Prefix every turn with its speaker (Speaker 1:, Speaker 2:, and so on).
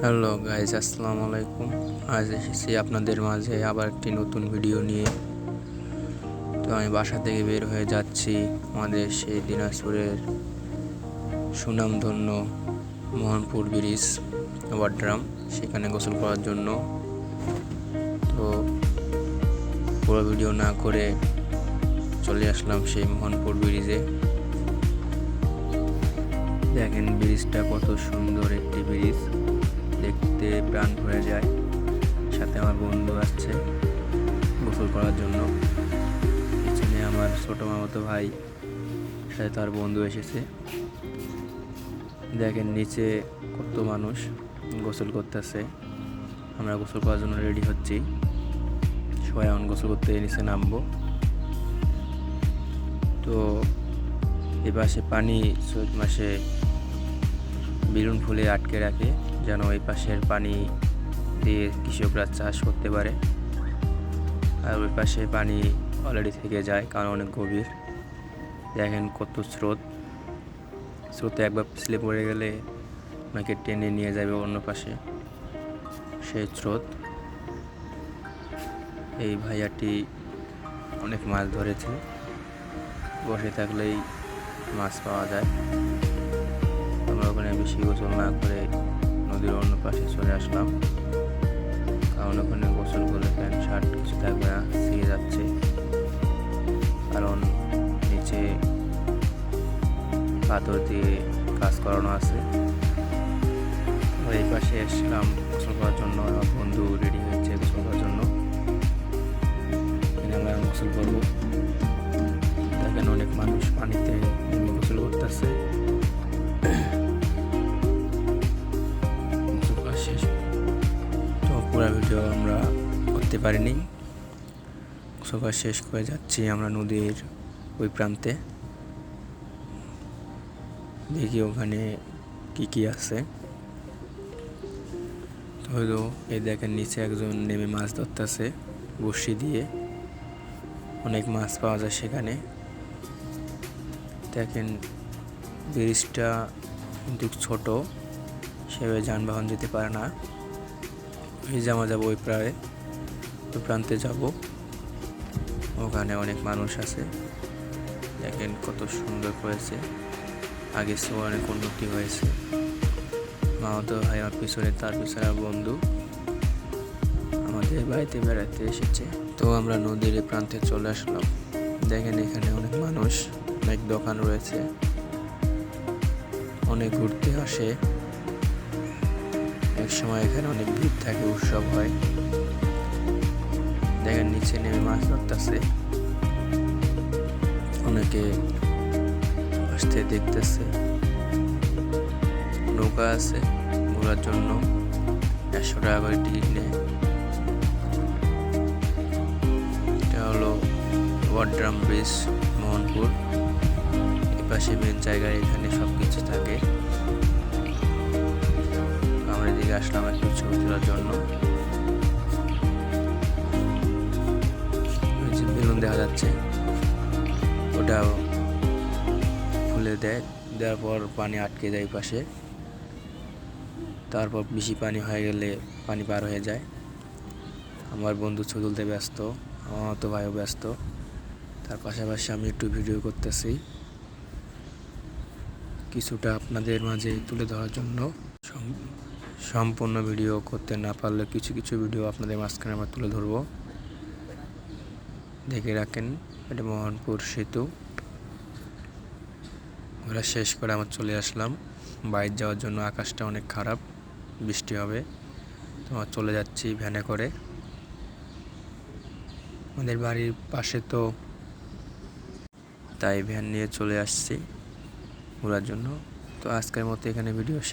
Speaker 1: Hello guys, আসসালামু আলাইকুম। আজ এসেছি আপনাদের মাঝে আবার একটি নতুন ভিডিও নিয়ে। তো আমি বাসা থেকে বের হয়ে যাচ্ছি আমাদের সেই দিনাজপুরের সুনামধন্য মোহনপুর ব্রিজ ওয়াড্রাম, সেখানে গোসল করার জন্য। তো পুরো ভিডিও না করে চলে আসলাম সেই মোহনপুর ব্রিজে। দেখেন ব্রিজটা কত সুন্দর একটি ব্রিজ, দেখতে প্রাণ ভরে যায়। সাথে আমার বন্ধু আসছে গোসল করার জন্য, পিছনে আমার ছোট মামাতো ভাই, সাথে তার বন্ধু এসেছে। দেখেন নিচে কত মানুষ গোসল করতেছে। আমরা গোসল করার জন্য রেডি হচ্ছি, সবাই এখন গোসল করতে নিচে নামবো। তো এ পাশে পানি চৈত মাসে বেলুন ফুলে আটকে রাখে, যেন এই পাশের পানি দিয়ে কৃষকরা চাষ করতে পারে। আর ওই পাশে পানি অলরেডি থেকে যায়, কারণ অনেক গভীর। দেখেন কত স্রোতে একবার পিছলে পড়ে গেলে ওনাকে টেনে নিয়ে যাবে অন্য পাশে, সেই স্রোত। এই ভাইয়াটি অনেক মাছ ধরেছে, বসে থাকলেই মাছ পাওয়া যায়। আমরা ওখানে বেশি গোসল না করে নদীর অন্য পাশে চলে আসলাম, কারণ ওখানে গোসল করলে প্যান্ট শার্ট কিছু থাকবে না, ছিঁড়ে যাচ্ছে। কারণ নিচে পাথর দিয়ে কাজ করানো আছে। এই পাশে এসলাম গোসল করার জন্য। আমার বন্ধু রেডি হয়েছে গোসল করার জন্য, আমরা গোসল করবো। দেখেন অনেক মানুষ পানিতে নেমে গোসল করতেছে। শেষ তো পুরো ভিডিও আমরা করতে পারিনি, গোসল করা শেষ করে যাচ্ছি আমরা নদীর ওই প্রান্তে। দেখি ওখানে কি আছে। হয়তো এই দেখেন নিচে একজন নেমে মাছ ধরতেছে বড়শি দিয়ে, অনেক মাছ পাওয়া যায় সেখানে। দেখেন ব্রিজটা কিন্তু ছোট, সেভাবে যানবাহন যেতে পারে না। ওই আমরা যাবো ওই প্রান্তে যাব, ওখানে অনেক মানুষ আছে। দেখেন কত সুন্দর করেছে, আগে সে অনেক উন্নতি হয়েছে। মামাতো ভাই আমার পিছনে, তার পিছনে বন্ধু আমাদের বাড়িতে বেড়াতে এসেছে। তো আমরা নদীর প্রান্তে চলে আসলাম। দেখেন এখানে অনেক মানুষ, অনেক দোকান রয়েছে, অনেক ঘুরতে আসে। এক সময় এখানে অনেক ভিড় থাকে, উৎসব হয়। দেখেন নিচে নেমে মাছ ধরতেছে, অনেকে আসতে দেখতেছে। নৌকা আছে ঘোরার জন্য, 100 টাকা করে টিকিট নেয়। এটা হলো ওয়াড্রাম ব্রিজ মোহনপুর। এপাশে মেন জায়গায় এখানে সব কিছু থাকে। আমরা এদিকে আসলাম একটু ছবি তোলার জন্য। বেলুন দেখা যাচ্ছে, ওটা খুলে দেওয়ার পর পানি আটকে যায় পাশে। তারপর বেশি পানি হয়ে গেলে পানি পার হয়ে যায়। আমার বন্ধু ছবি তুলতে ব্যস্ত, আমার তো ভাইও ব্যস্ত। তার পাশাপাশি আমি একটু ভিডিও করতেছি, কিছুটা আপনাদের মাঝে তুলে ধরার জন্য। সম্পূর্ণ ভিডিও করতে না পারলে কিছু কিছু ভিডিও আপনাদের মাঝখানে আমরা তুলে ধরবো। দেখে রাখেন, এটা মোহনপুর সেতু। ঘোরা শেষ করে আমরা চলে আসলাম বাইরে যাওয়ার জন্য। আকাশটা অনেক খারাপ, বৃষ্টি হবে। তো আমরা চলে যাচ্ছি ভ্যানে করে। আমাদের বাড়ির পাশে তো, তাই ভ্যান নিয়ে চলে আসছি ঘোরার জন্য। তো আজকের মতো এখানে ভিডিও শেষ।